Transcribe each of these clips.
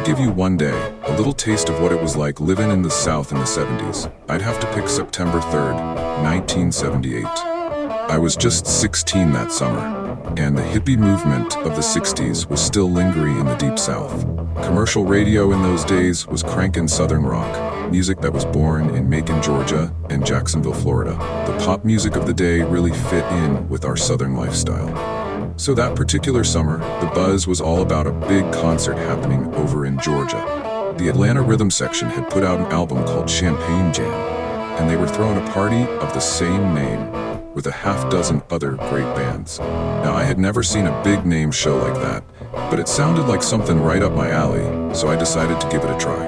give you one day, a little taste of what it was like living in the South in the 70s, I'd have to pick September 3rd, 1978. I was just 16 that summer, and the hippie movement of the 60s was still lingering in the Deep South. Commercial radio in those days was crankin' Southern rock, music that was born in Macon, Georgia, and Jacksonville, Florida. The pop music of the day really fit in with our Southern lifestyle. So that particular summer, the buzz was all about a big concert happening over in Georgia. The Atlanta Rhythm Section had put out an album called Champagne Jam, and they were throwing a party of the same name with a half dozen other great bands. Now, I had never seen a big name show like that, but it sounded like something right up my alley, so I decided to give it a try.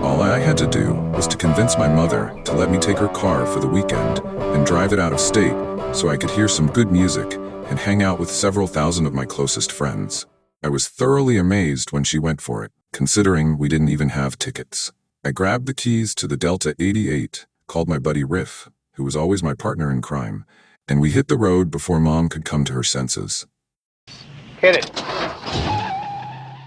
All I had to do was to convince my mother to let me take her car for the weekend and drive it out of state so I could hear some good music and hang out with several thousand of my closest friends. I was thoroughly amazed when she went for it, considering we didn't even have tickets. I grabbed the keys to the Delta 88, called my buddy Riff, who was always my partner in crime, and we hit the road before Mom could come to her senses. Hit it.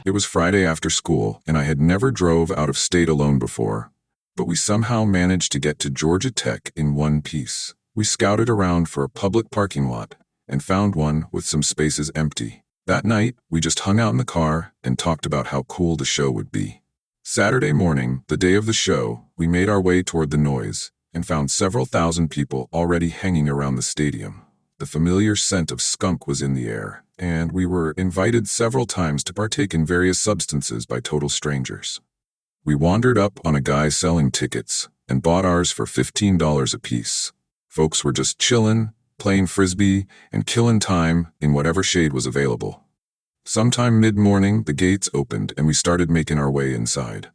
It was Friday after school, and I had never drove out of state alone before, but we somehow managed to get to Georgia Tech in one piece. We scouted around for a public parking lot and found one with some spaces empty. That night, we just hung out in the car and talked about how cool the show would be. Saturday morning, the day of the show, we made our way toward the noise and found several thousand people already hanging around the stadium. The familiar scent of skunk was in the air, and we were invited several times to partake in various substances by total strangers. We wandered up on a guy selling tickets and bought ours for $15 apiece. Folks were just chillin', playing frisbee, and killing time in whatever shade was available. Sometime mid-morning, the gates opened and we started making our way inside.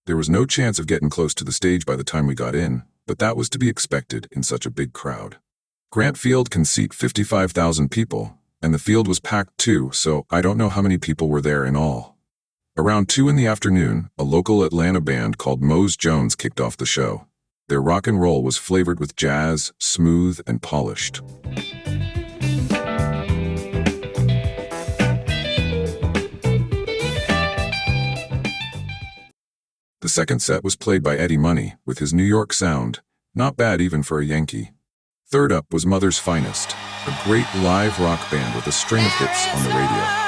There was no chance of getting close to the stage by the time we got in, but that was to be expected in such a big crowd. Grant Field can seat 55,000 people, and the field was packed too, so I don't know how many people were there in all. Around 2 in the afternoon, a local Atlanta band called Mose Jones kicked off the show. Their rock and roll was flavored with jazz, smooth and polished. The second set was played by Eddie Money with his New York sound, not bad even for a Yankee. Third up was Mother's Finest, a great live rock band with a string of hits on the radio.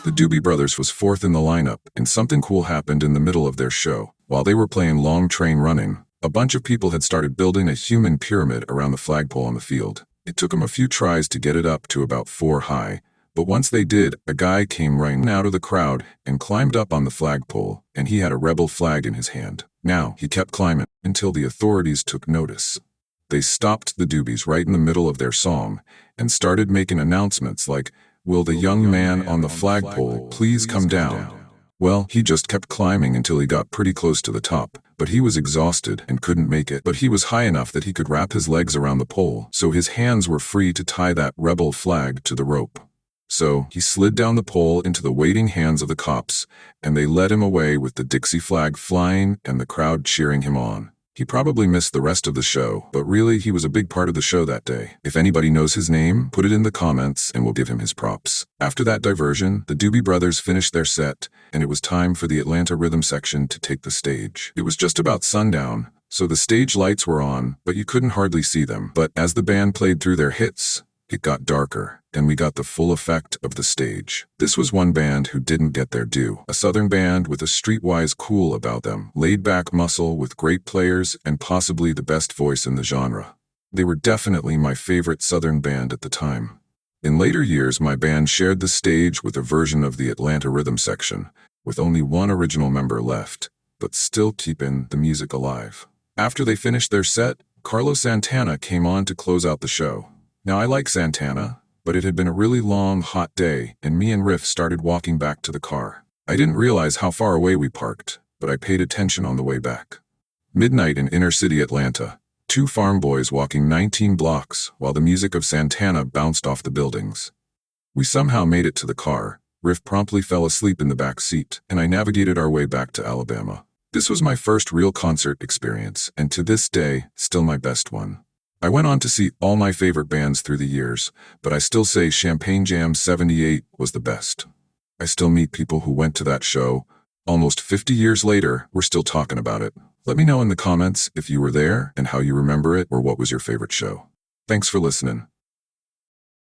The Doobie Brothers was fourth in the lineup, and something cool happened in the middle of their show. While they were playing Long Train Running, a bunch of people had started building a human pyramid around the flagpole on the field. It took them a few tries to get it up to about 4 high, but once they did, a guy came running out of the crowd and climbed up on the flagpole, and he had a rebel flag in his hand. Now, he kept climbing until the authorities took notice. They stopped the Doobies right in the middle of their song and started making announcements like, "Will the young man on the flagpole please come down?" Well, he just kept climbing until he got pretty close to the top, but he was exhausted and couldn't make it. But he was high enough that he could wrap his legs around the pole, so his hands were free to tie that rebel flag to the rope. So he slid down the pole into the waiting hands of the cops, and they led him away with the Dixie flag flying and the crowd cheering him on. He probably missed the rest of the show, but really he was a big part of the show that day. If anybody knows his name, put it in the comments and we'll give him his props. After that diversion, the Doobie Brothers finished their set, and it was time for the Atlanta Rhythm Section to take the stage. It was just about sundown, so the stage lights were on, but you couldn't hardly see them. But as the band played through their hits, it got darker, and we got the full effect of the stage. This was one band who didn't get their due. A Southern band with a streetwise cool about them, laid-back muscle with great players and possibly the best voice in the genre. They were definitely my favorite Southern band at the time. In later years, my band shared the stage with a version of the Atlanta Rhythm Section, with only one original member left, but still keeping the music alive. After they finished their set, Carlos Santana came on to close out the show. Now, I like Santana, but it had been a really long, hot day, and me and Riff started walking back to the car. I didn't realize how far away we parked, but I paid attention on the way back. Midnight in inner-city Atlanta, 2 farm boys walking 19 blocks while the music of Santana bounced off the buildings. We somehow made it to the car. Riff promptly fell asleep in the back seat, and I navigated our way back to Alabama. This was my first real concert experience, and to this day, still my best one. I went on to see all my favorite bands through the years, but I still say Champagne Jam 78 was the best. I still meet people who went to that show. Almost 50 years later, we're still talking about it. Let me know in the comments if you were there and how you remember it or what was your favorite show. Thanks for listening.